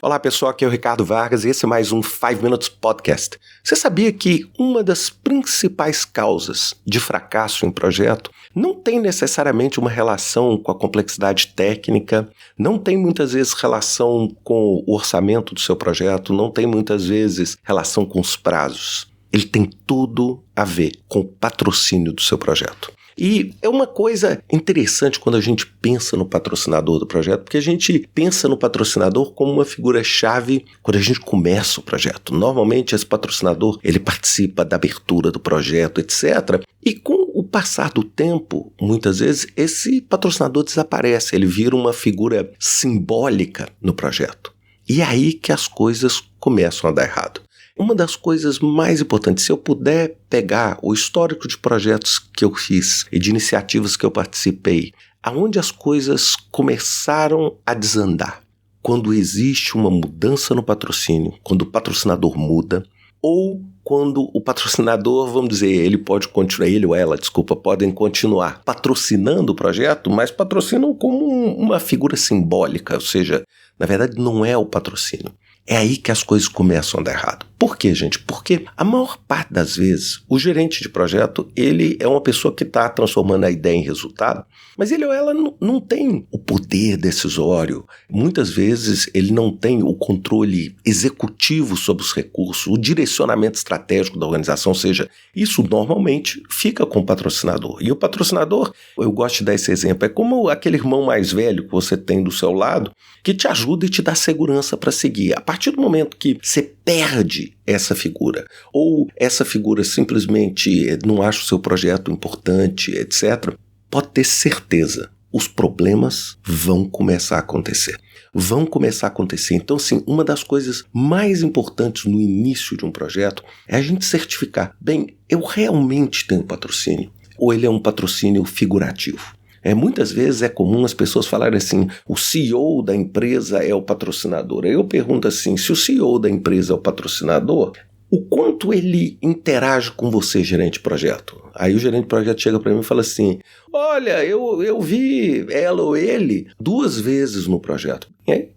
Olá pessoal, aqui é o Ricardo Vargas e esse é mais um 5 Minutes Podcast. Você sabia que uma das principais causas de fracasso em projeto não tem necessariamente uma relação com a complexidade técnica, não tem muitas vezes relação com o orçamento do seu projeto, não tem muitas vezes relação com os prazos. Ele tem tudo a ver com o patrocínio do seu projeto. E é uma coisa interessante quando a gente pensa no patrocinador do projeto, porque a gente pensa no patrocinador como uma figura-chave quando a gente começa o projeto. Normalmente esse patrocinador, ele participa da abertura do projeto, etc. E com o passar do tempo, muitas vezes, esse patrocinador desaparece, ele vira uma figura simbólica no projeto. E é aí que as coisas começam a dar errado. Uma das coisas mais importantes, se eu puder pegar o histórico de projetos que eu fiz e de iniciativas que eu participei, aonde as coisas começaram a desandar, quando existe uma mudança no patrocínio, quando o patrocinador muda, ou quando o patrocinador, vamos dizer, ele pode continuar, ele ou ela, podem continuar patrocinando o projeto, mas patrocinam como uma figura simbólica, ou seja, na verdade não é o patrocínio. É aí que as coisas começam a dar errado. Por quê, gente? Porque a maior parte das vezes, o gerente de projeto, ele é uma pessoa que está transformando a ideia em resultado, mas ele ou ela não tem o poder decisório. Muitas vezes ele não tem o controle executivo sobre os recursos, o direcionamento estratégico da organização, ou seja, isso normalmente fica com o patrocinador. E o patrocinador, eu gosto de dar esse exemplo, é como aquele irmão mais velho que você tem do seu lado, que te ajuda e te dá segurança para seguir. A partir do momento que você perde essa figura, ou essa figura simplesmente não acha o seu projeto importante, etc., pode ter certeza, os problemas vão começar a acontecer. Vão começar a acontecer. Então, assim, uma das coisas mais importantes no início de um projeto é a gente certificar, bem, eu realmente tenho patrocínio, ou ele é um patrocínio figurativo. Muitas vezes é comum as pessoas falarem assim, o CEO da empresa é o patrocinador. Aí eu pergunto assim, se o CEO da empresa é o patrocinador, o quanto ele interage com você, gerente de projeto? Aí o gerente de projeto chega para mim e fala assim, olha, eu vi ela ou ele 2 vezes no projeto.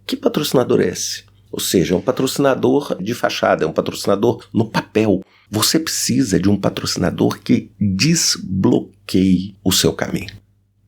Que patrocinador é esse? Ou seja, é um patrocinador de fachada, é um patrocinador no papel. Você precisa de um patrocinador que desbloqueie o seu caminho.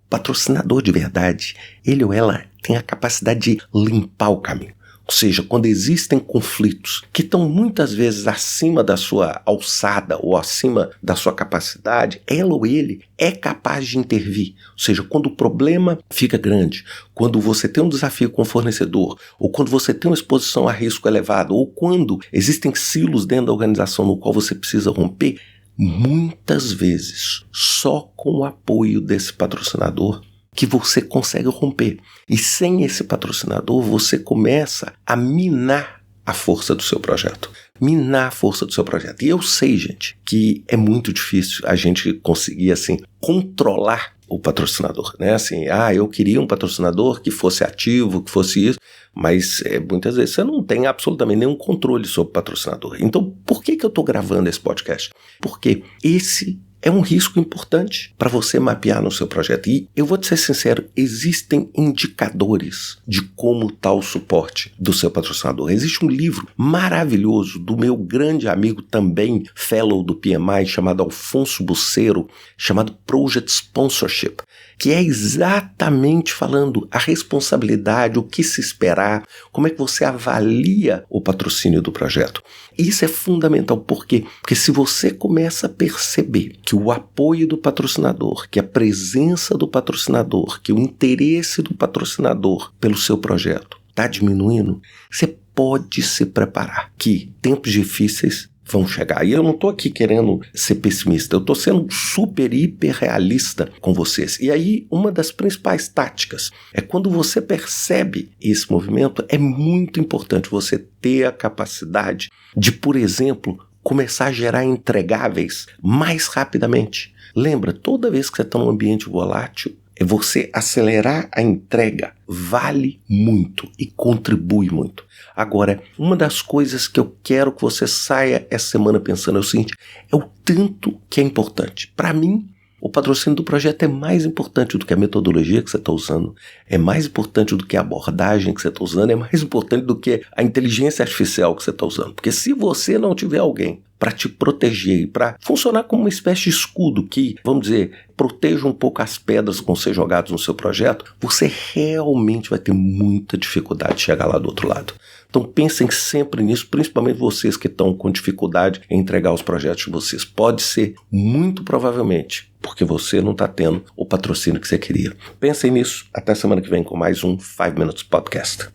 Patrocinador de verdade, ele ou ela tem a capacidade de limpar o caminho. Ou seja, quando existem conflitos que estão muitas vezes acima da sua alçada ou acima da sua capacidade, ela ou ele é capaz de intervir. Ou seja, quando o problema fica grande, quando você tem um desafio com o fornecedor, ou quando você tem uma exposição a risco elevado, ou quando existem silos dentro da organização no qual você precisa romper, muitas vezes, só com o apoio desse patrocinador que você consegue romper. E sem esse patrocinador, você começa a minar a força do seu projeto. Minar a força do seu projeto. E eu sei, gente, que é muito difícil a gente conseguir, assim, controlar o patrocinador, né? Assim, eu queria um patrocinador que fosse ativo, que fosse isso, mas muitas vezes você não tem absolutamente nenhum controle sobre o patrocinador. Então, por que eu estou gravando esse podcast? Porque esse é um risco importante para você mapear no seu projeto. E eu vou te ser sincero, existem indicadores de como está o suporte do seu patrocinador. Existe um livro maravilhoso do meu grande amigo, também fellow do PMI, chamado Alfonso Bucero, chamado Project Sponsorship, que é exatamente falando a responsabilidade, o que se esperar, como é que você avalia o patrocínio do projeto. E isso é fundamental, por quê? Porque se você começa a perceber que o apoio do patrocinador, que a presença do patrocinador, que o interesse do patrocinador pelo seu projeto está diminuindo, você pode se preparar que tempos difíceis vão chegar. E eu não estou aqui querendo ser pessimista, eu estou sendo super, hiper realista com vocês. E aí, uma das principais táticas é quando você percebe esse movimento, é muito importante você ter a capacidade de, por exemplo, começar a gerar entregáveis mais rapidamente. Lembra, toda vez que você está num ambiente volátil, você acelerar a entrega vale muito e contribui muito. Agora, uma das coisas que eu quero que você saia essa semana pensando é o seguinte, é o tanto que é importante. Para mim, O patrocínio do projeto é mais importante do que a metodologia que você está usando, é mais importante do que a abordagem que você está usando, é mais importante do que a inteligência artificial que você está usando. Porque se você não tiver alguém para te proteger e para funcionar como uma espécie de escudo que, vamos dizer, proteja um pouco as pedras que vão ser jogadas no seu projeto, você realmente vai ter muita dificuldade de chegar lá do outro lado. Então pensem sempre nisso, principalmente vocês que estão com dificuldade em entregar os projetos de vocês. Pode ser, muito provavelmente, porque você não está tendo o patrocínio que você queria. Pensem nisso. Até semana que vem com mais um 5 Minutes Podcast.